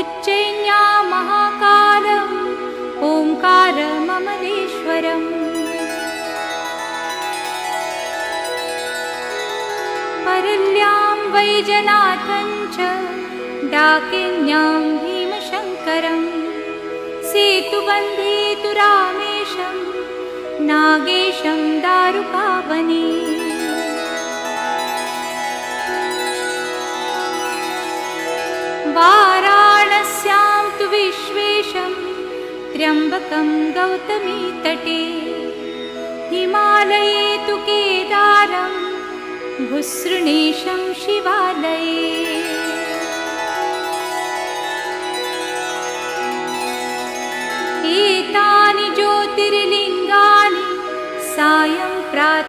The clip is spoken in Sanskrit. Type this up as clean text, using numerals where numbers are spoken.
उज्जयिन्या महाकालम् ओंकारममलेश्वरम् परल्यां वैजनाथं च डाकिन्यां भीमशङ्करं सेतुबन्धे तु रामेशं नागेशं दारुकावने वाराणस्यां तु विश्वेशं त्र्यम्बकं गौतमीतटे हिमालये तु केदारं भुसृणेशं शिवालये एतानि ज्योतिर्लिङ्गानि सायं प्रातः